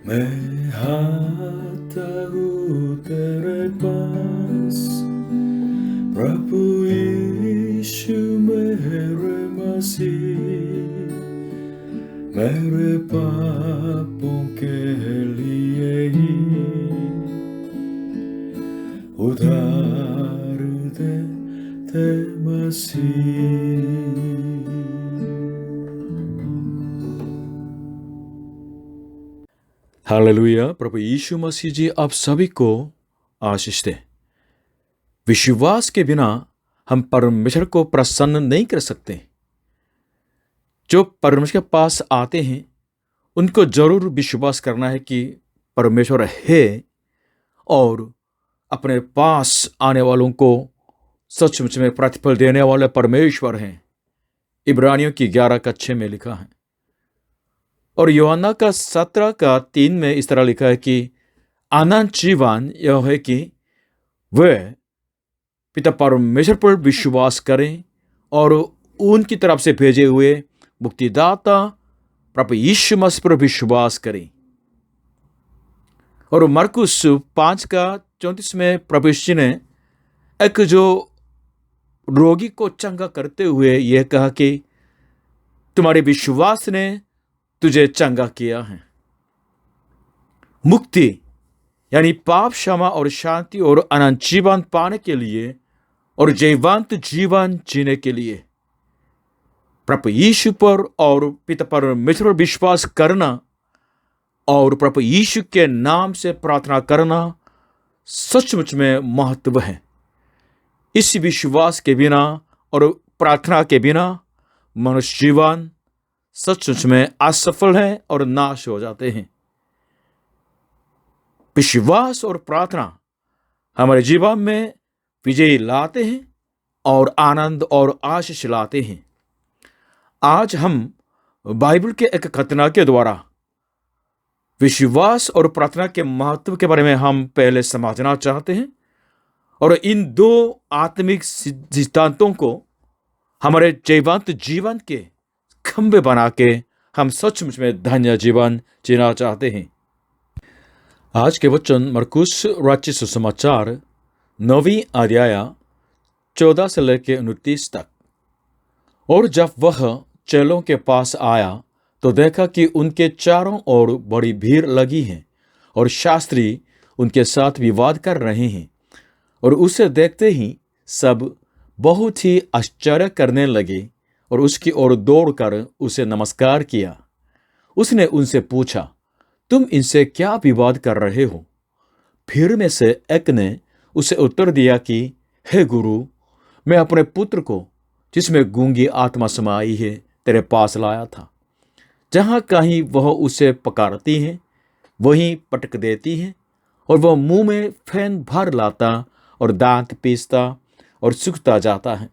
मैं आता हूँ तेरे पास, प्रभु यीशु मेरे मसीह, मेरे पापों के लिए ही उधार दे मसीह। हालेलुया। प्रभु यीशु मसीह जी आप सभी को आशीष दे। विश्वास के बिना हम परमेश्वर को प्रसन्न नहीं कर सकते। जो परमेश्वर के पास आते हैं उनको जरूर विश्वास करना है कि परमेश्वर है और अपने पास आने वालों को सचमुच में प्रतिफल देने वाले परमेश्वर हैं। इब्रानियों की 11:6 में लिखा है। और यूहन्ना का 17:3 में इस तरह लिखा है कि अनंत जीवन यह है कि वे पिता परमेश्वर पर विश्वास करें और उनकी तरफ से भेजे हुए मुक्तिदाता प्रभु यीशु मसीह पर विश्वास करें। और मरकुस 5:34 में प्रभु यीशु ने एक जो रोगी को चंगा करते हुए यह कहा कि तुम्हारे विश्वास ने तुझे चंगा किया है। मुक्ति यानी पाप क्षमा और शांति और अनंत जीवन पाने के लिए और जयवंत जीवन जीने के लिए प्रभु यीशु पर और पिता परमेश्वर पर विश्वास करना और प्रभु यीशु के नाम से प्रार्थना करना सचमुच में महत्व है। इस विश्वास के बिना और प्रार्थना के बिना मनुष्य जीवन सचमुच में असफल है और नाश हो जाते हैं। विश्वास और प्रार्थना हमारे जीवन में विजय लाते हैं और आनंद और आशीष लाते हैं। आज हम बाइबल के एक घटना के द्वारा विश्वास और प्रार्थना के महत्व के बारे में हम पहले समझना चाहते हैं और इन दो आत्मिक सिद्धांतों को हमारे जयवंत जीवन के खंबे बना के हम सचमुच में धन्य जीवन जीना चाहते हैं। आज के वचन मरकुस रचित सुसमाचार 9वीं अध्याय 14 से लेकर 29 तक। और जब वह चेलों के पास आया तो देखा कि उनके चारों ओर बड़ी भीड़ लगी है और शास्त्री उनके साथ विवाद कर रहे हैं। और उसे देखते ही सब बहुत ही आश्चर्य करने लगे और उसकी ओर दौड़कर उसे नमस्कार किया। उसने उनसे पूछा, तुम इनसे क्या विवाद कर रहे हो? भीड़ में से एक ने उसे उत्तर दिया कि हे गुरु, मैं अपने पुत्र को जिसमें गूंगी आत्मा समाई है तेरे पास लाया था। जहाँ कहीं वह उसे पकारती है वहीं पटक देती है और वह मुंह में फैन भर लाता और दांत पीसता और सूखता जाता है।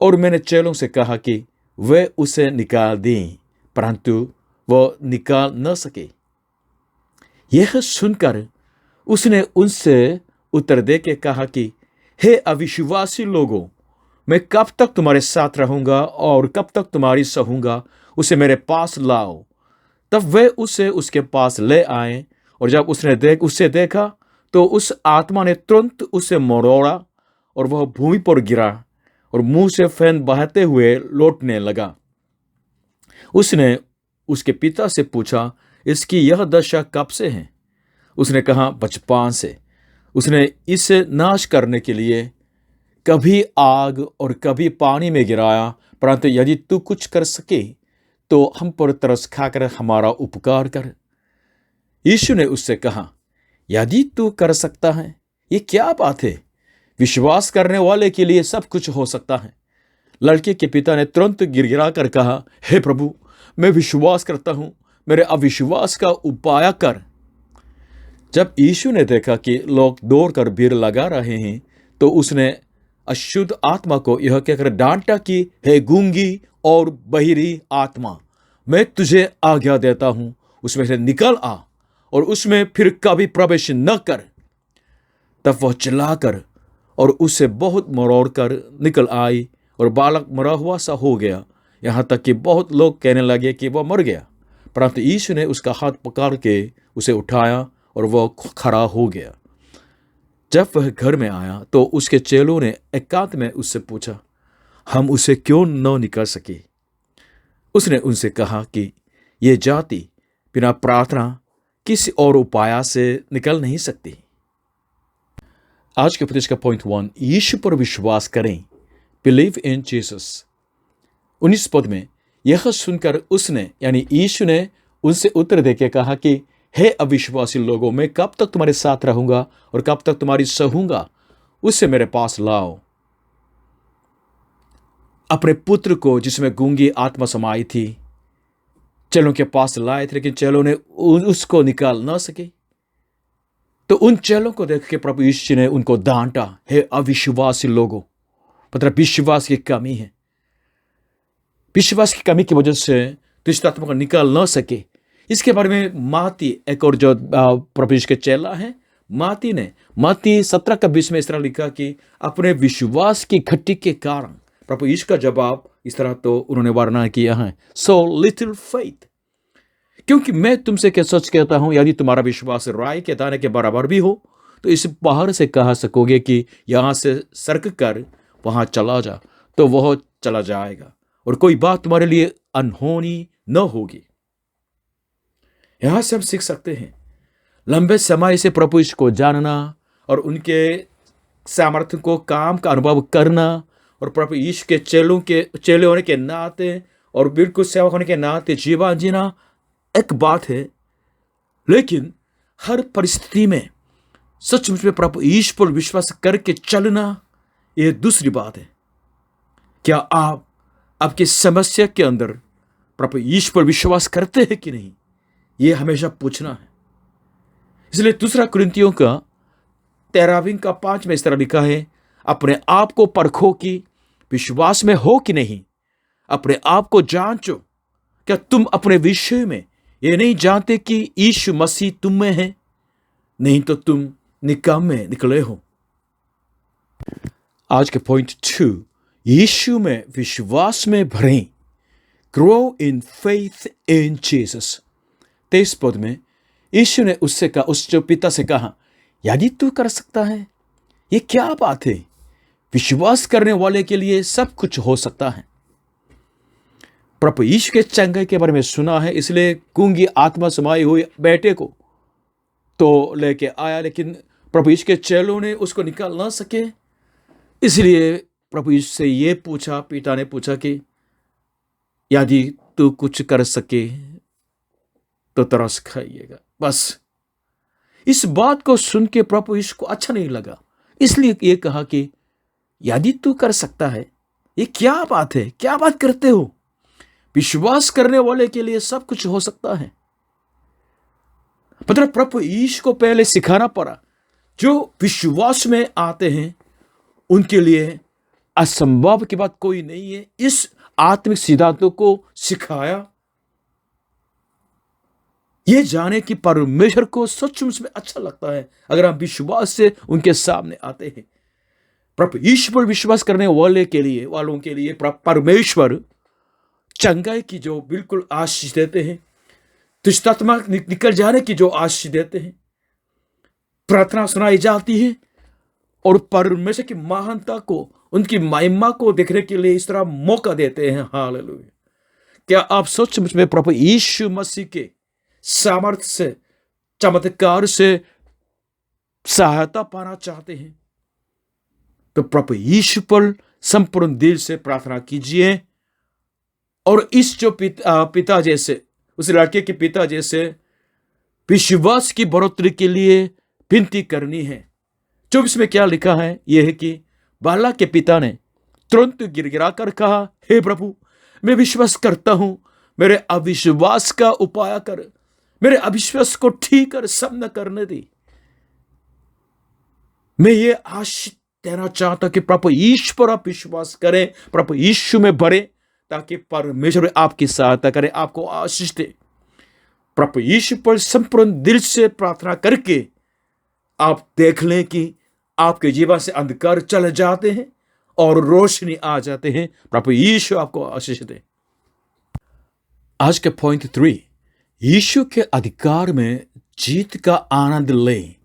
और मैंने चेलों से कहा कि वे उसे निकाल दें, परंतु वह निकाल न सके। यह सुनकर उसने उनसे उत्तर दे के कहा कि हे अविश्वासी लोगों, मैं कब तक तुम्हारे साथ रहूंगा और कब तक तुम्हारी सहूंगा? उसे मेरे पास लाओ। तब वे उसे उसके पास ले आए और जब उसने उसे देखा तो उस आत्मा ने तुरंत उसे मरोड़ा और वह भूमि पर गिरा और मुंह से फैन बहते हुए लौटने लगा। उसने उसके पिता से पूछा, इसकी यह दशा कब से है? उसने कहा, बचपन से। उसने इसे नाश करने के लिए कभी आग और कभी पानी में गिराया, परंतु यदि तू कुछ कर सके तो हम पर तरस खाकर हमारा उपकार कर। यीशु ने उससे कहा, यदि तू कर सकता है, ये क्या बात है? विश्वास करने वाले के लिए सब कुछ हो सकता है। लड़के के पिता ने तुरंत गिड़गिड़ा कर कहा, हे प्रभु, मैं विश्वास करता हूं, मेरे अविश्वास का उपाय कर। जब यीशु ने देखा कि लोग दौड़कर भीड़ लगा रहे हैं तो उसने अशुद्ध आत्मा को यह कहकर डांटा कि हे गूंगी और बहिरी आत्मा, मैं तुझे आज्ञा देता हूं, उसमें से निकल आ और उसमें फिर कभी प्रवेश न कर। तब वह चिल्लाकर और उससे बहुत मरोड़ कर निकल आई और बालक मरा हुआ सा हो गया, यहाँ तक कि बहुत लोग कहने लगे कि वह मर गया। परंतु यीशु ने उसका हाथ पकड़ के उसे उठाया और वह खड़ा हो गया। जब वह घर में आया तो उसके चेलों ने एकांत में उससे पूछा, हम उसे क्यों न निकाल सके? उसने उनसे कहा कि ये जाति बिना प्रार्थना किसी और उपाय से निकल नहीं सकती। आज के उपदेश का पॉइंट 1, यीशु पर विश्वास करें, बिलीव इन जीसस। 19 पद में यह सुनकर उसने यानी यीशु ने उनसे उत्तर देके कहा कि हे अविश्वासी लोगों, मैं कब तक तुम्हारे साथ रहूंगा और कब तक तुम्हारी सहूंगा? उसे मेरे पास लाओ। अपने पुत्र को जिसमें गूंगी आत्मा समाई थी चेलों के पास लाए थे, लेकिन चेलों ने उसको निकाल ना सके। तो उन चेलों को देख के प्रभु यीशु ने उनको डांटा, हे अविश्वासी लोगों। मतलब विश्वास की कमी है। विश्वास की कमी की वजह से दुष्ट आत्मा को निकाल ना सके। इसके बारे में माती, एक और जो प्रभु यीशु के चेला है, माती ने माती 17:20 में इस तरह लिखा कि अपने विश्वास की घटी के कारण प्रभु यीशु का जवाब इस तरह तो उन्होंने वर्णन किया है, सो लिटिल फेथ। क्योंकि मैं तुमसे क्या सच कहता हूं, यदि तुम्हारा विश्वास राई के दाने के बराबर भी हो तो इस पहाड़ से कह सकोगे कि यहां से सरक कर वहां चला जा, तो वह चला जाएगा और कोई बात तुम्हारे लिए अनहोनी न होगी। यहां से हम सीख सकते हैं लंबे समय से प्रभु यीशु को जानना और उनके सामर्थ्य को काम का अनुभव करना और प्रभु यीशु के चेले होने के नाते और बिल्कुल सेवक होने के नाते जीवन जीना एक बात है, लेकिन हर परिस्थिति में सचमुच में प्रभु यीशु पर विश्वास करके चलना यह दूसरी बात है। क्या आप आपकी समस्या के अंदर प्रभु यीशु पर विश्वास करते हैं कि नहीं, यह हमेशा पूछना है। इसलिए 2 कुरिन्थियों का 13:5 में इस तरह लिखा है, अपने आप को परखो कि विश्वास में हो कि नहीं, अपने आप को जांचो, क्या तुम अपने विषय में ये नहीं जानते कि यीशु मसीह तुम में है? नहीं तो तुम निकाम्मे निकले हो। आज के पॉइंट 2, यीशु में विश्वास में भरें, grow in faith in Jesus. 23 पद में यीशु ने उससे कहा, उस जो पिता से कहा, यदि तू कर सकता है, ये क्या बात है? विश्वास करने वाले के लिए सब कुछ हो सकता है। प्रभु यीशु के चंगाई के बारे में सुना है, इसलिए गूंगी आत्मा समाई हुई बेटे को तो लेके आया, लेकिन प्रभु यीशु के चेलों ने उसको निकाल ना सके। इसलिए प्रभु यीशु से ये पूछा, पिता ने पूछा कि यदि तू कुछ कर सके तो तरस खाइएगा। बस इस बात को सुन के प्रभु यीशु को अच्छा नहीं लगा, इसलिए ये कहा कि यदि तू कर सकता है, ये क्या बात है, क्या बात करते हो? विश्वास करने वाले के लिए सब कुछ हो सकता है। मतलब प्रभु यीशु को पहले सिखाना पड़ा, जो विश्वास में आते हैं उनके लिए असंभव की बात कोई नहीं है। इस आत्मिक सिद्धांतों को सिखाया, ये जाने कि परमेश्वर को सचमुच में अच्छा लगता है अगर हम विश्वास से उनके सामने आते हैं। प्रभु यीशु पर विश्वास करने वालों के लिए परमेश्वर चंगाई की जो बिल्कुल आशीष देते हैं, दुष्ट आत्मा निकल जाने की जो आशीष देते हैं, प्रार्थना सुनाई जाती है और परमेश्वर की महानता को, उनकी महिमा को देखने के लिए इस तरह मौका देते हैं। हालेलुया। क्या आप सचमुच में प्रभु यीशु मसीह के सामर्थ्य से, चमत्कार से सहायता पाना चाहते हैं? तो प्रभु यीशु पर संपूर्ण दिल से प्रार्थना कीजिए और इस जो पिता जैसे, उस लड़के के पिता जैसे विश्वास की बढ़ोतरी के लिए विनती करनी है। 24 में क्या लिखा है, यह है कि बालक के पिता ने तुरंत गिड़गिड़ा कर कहा, हे प्रभु, मैं विश्वास करता हूं, मेरे अविश्वास का उपाय कर, मेरे अविश्वास को ठीक कर, सब न करने दी। मैं ये आशीष देना चाहता कि प्रभु यीशु पर आप विश्वास करें, प्रभु यीशु में भरें, ताकि परमेश्वर आपकी सहायता करे, आपको आशीष दे। प्रभु यीशु पर संपूर्ण दिल से प्रार्थना करके आप देख लें कि आपके जीवन से अंधकार चले जाते हैं और रोशनी आ जाते हैं। प्रभु यीशु आपको आशीष दे। आज के पॉइंट 3, यीशु के अधिकार में जीत का आनंद लें।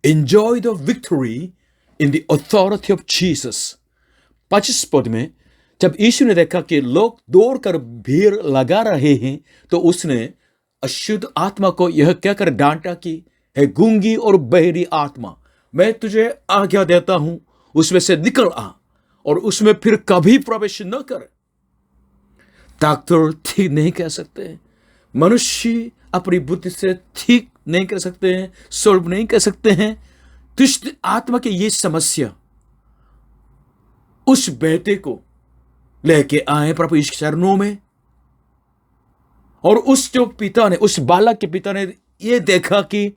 Enjoy the victory in the authority of Jesus. 25 पद में जब यीशु ने देखा कि लोग दौड़कर भीड़ लगा रहे हैं, तो उसने अशुद्ध आत्मा को यह कहकर डांटा कि है गूंगी और बहरी आत्मा, मैं तुझे आज्ञा देता हूं, उसमें से निकल आ और उसमें फिर कभी प्रवेश न कर। डॉक्टर ठीक नहीं कह सकते, मनुष्य अपनी बुद्धि से ठीक नहीं कर सकते हैं, सॉल्व नहीं कर सकते हैं। दुष्ट आत्मा की ये समस्या उस बेटे को लेके आए प्रभु यीशु के चरणों में, और उस जो पिता ने, उस बालक के पिता ने ये देखा कि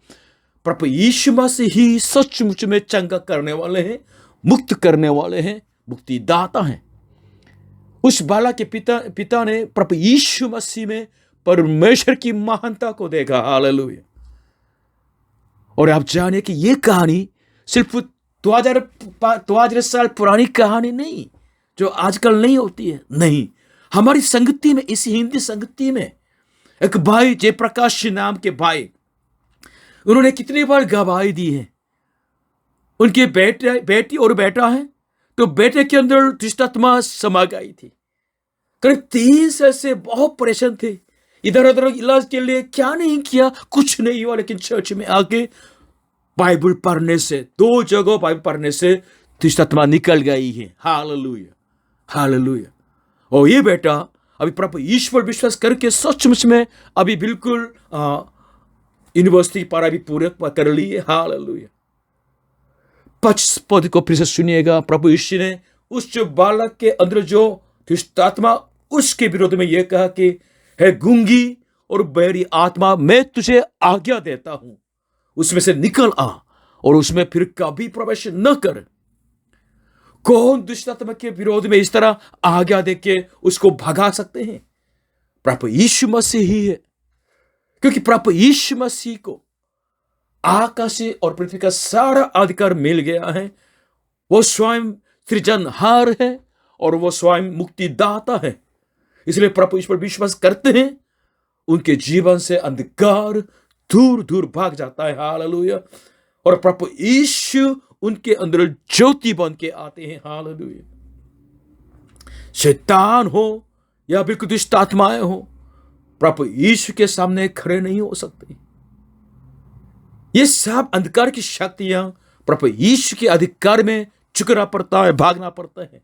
प्रभु यीशु मसीह ही सचमुच में चंगा करने वाले हैं, मुक्त करने वाले हैं, मुक्तिदाता हैं। उस बालक के पिता ने प्रभु यीशु मसीह में परमेश्वर की महानता को देखा। हालेलुया। और आप जाने कि ये कहानी सिर्फ 2000 साल पुरानी कहानी नहीं, जो आजकल नहीं होती है। नहीं, हमारी संगति में, इस हिंदी संगति में एक भाई जयप्रकाश नाम के भाई, उन्होंने कितनी बार गवाही दी है। उनके बेटी और बेटा है, तो बेटे के अंदर दुष्ट आत्मा समा गई थी। करीब 3 साल से बहुत परेशान थे, इधर उधर इलाज के लिए क्या नहीं किया, कुछ नहीं हुआ। लेकिन चर्च में आके बाइबल पढ़ने से, 2 जगह बाइबल पढ़ने से दुष्ट आत्मा निकल गई है। Hallelujah, hallelujah. और ये बेटा अभी प्रभु ईश्वर विश्वास करके सचमुच में अभी बिल्कुल यूनिवर्सिटी पर अभी पूरे कर ली है। हालेलुया। 25 पद को फिर से सुनिएगा। प्रभु यीशु ने उस जो बालक के अंदर जो दुष्ट आत्मा, उसके विरोध में यह कहा कि है गूंगी और बहरी आत्मा, मैं तुझे आज्ञा देता हूं, उसमें से निकल आ और उसमें फिर कभी प्रवेश न कर। कौन दुष्ट आत्मा के विरोध में इस तरह आज्ञा देके उसको भगा सकते हैं? प्रभु यीशु मसीह ही है। क्योंकि प्रभु यीशु मसीह को आकाश और पृथ्वी का सारा अधिकार मिल गया है। वो स्वयं सृजनहार है और वो स्वयं मुक्तिदाता है। इसलिए प्रभु ईश्वर विश्वास करते हैं, उनके जीवन से अंधकार दूर दूर भाग जाता है। हालेलुया। और प्रभु यीशु उनके अंदर ज्योति बन के आते हैं। हालेलुया। शैतान हो या बिल्कुल दुष्ट आत्माएं हो, प्रभु यीशु के सामने खड़े नहीं हो सकते। ये सब अंधकार की शक्तियां प्रभु यीशु के अधिकार में झुकना पड़ता है, भागना पड़ता है।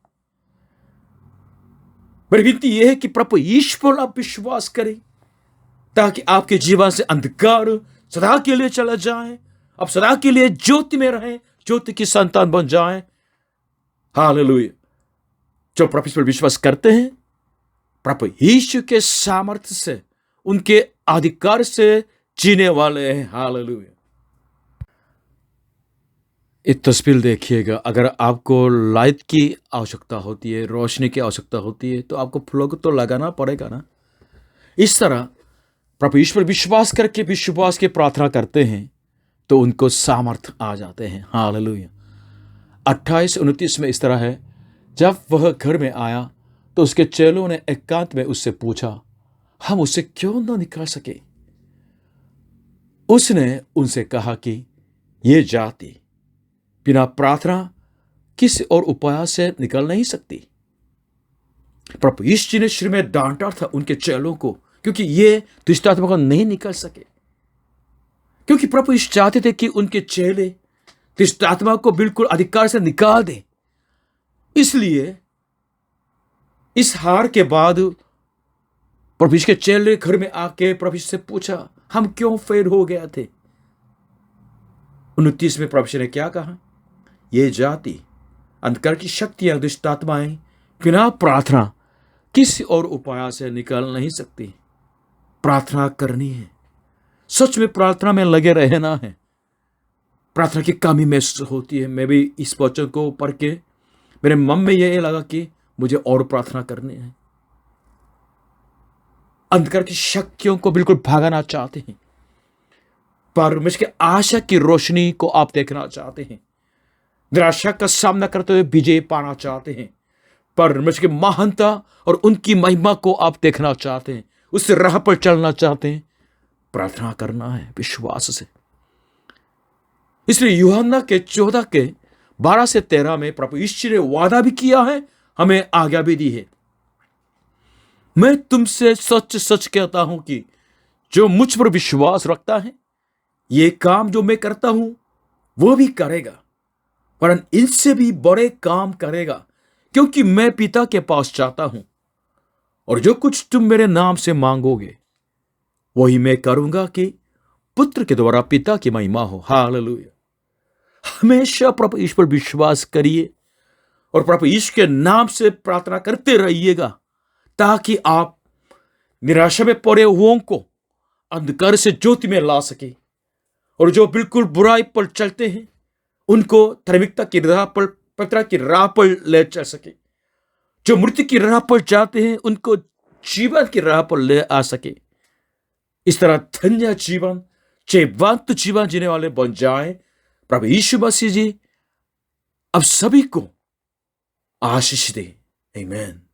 मेरी विनती यह है कि प्रभु यीशु पर आप विश्वास करें, ताकि आपके जीवन से अंधकार सदा के लिए चला जाए, आप सदा के लिए ज्योति में रहें, ज्योति की संतान बन जाएं। हालेलुया। जो प्रभु यीशु पर विश्वास करते हैं, प्रभु यीशु के सामर्थ्य से, उनके अधिकार से जीने वाले हैं। हालेलुया। एक तस्वीर देखिएगा। अगर आपको लाइट की आवश्यकता होती है, रोशनी की आवश्यकता होती है, तो आपको प्लग तो लगाना पड़ेगा ना। इस तरह प्रभु ईश्वर विश्वास करके विश्वास की प्रार्थना करते हैं तो उनको सामर्थ आ जाते हैं। हालेलुया। 28-29 में इस तरह है, जब वह घर में आया तो उसके चेलों ने एकांत में उससे पूछा, हम उसे क्यों न निकाल सके? उसने उनसे कहा कि ये जाति बिना प्रार्थना किसी और उपाय से निकल नहीं सकती। प्रभु यीशु जी ने शुरू में डांटा था उनके चेलों को, क्योंकि ये दुष्ट आत्मा को नहीं निकल सके। क्योंकि प्रभु यीशु चाहते थे कि उनके चेले दुष्ट आत्मा को बिल्कुल अधिकार से निकाल दें। इसलिए इस हार के बाद प्रभु यीशु के चेले घर में आके प्रभु यीशु से पूछा, हम क्यों फेल हो गए थे? 29 में प्रभु यीशु ने क्या कहा? ये जाति, अंधकार की शक्तियां, दुष्ट आत्माएं बिना प्रार्थना किसी और उपाय से निकल नहीं सकती। प्रार्थना करनी है, सच में प्रार्थना में लगे रहना है। प्रार्थना की कमी महसूस होती है। मैं भी इस वचन को पढ़ के मेरे मन में यह लगा कि मुझे और प्रार्थना करनी है। अंधकार की शक्तियों को बिल्कुल भगाना चाहते हैं, परमेश्वर की आशा की रोशनी को आप देखना चाहते हैं, निराशा का सामना करते हुए विजय पाना चाहते हैं, परमेश्वर की महानता और उनकी महिमा को आप देखना चाहते हैं, उस राह पर चलना चाहते हैं, प्रार्थना करना है विश्वास से। इसलिए यूहन्ना के 14 के 12 से 13 में प्रभु ईश्वर ने वादा भी किया है, हमें आज्ञा भी दी है। मैं तुमसे सच सच कहता हूं कि जो मुझ पर विश्वास रखता है, ये काम जो मैं करता हूं वो भी करेगा, परंतु इनसे भी बड़े काम करेगा, क्योंकि मैं पिता के पास जाता हूं। और जो कुछ तुम मेरे नाम से मांगोगे वही मैं करूंगा कि पुत्र के द्वारा पिता की महिमा हो। हालेलुया। हमेशा प्रभु ईश्वर पर विश्वास करिए और प्रभु ईश्वर के नाम से प्रार्थना करते रहिएगा, ताकि आप निराशा में पड़े हुओं को अंधकार से ज्योति में ला सके, और जो बिल्कुल बुराई पर चलते हैं उनको धार्मिकता की राह पर, पवित्रता की राह पर ले चल सके। जो मृत्यु की राह पर जाते हैं उनको जीवन की राह पर ले आ सके। इस तरह धन्य जीवन, जयवंत जीवन जीने वाले बन जाए। प्रभु यीशु मसीह जी अब सभी को आशीष दे। आमीन।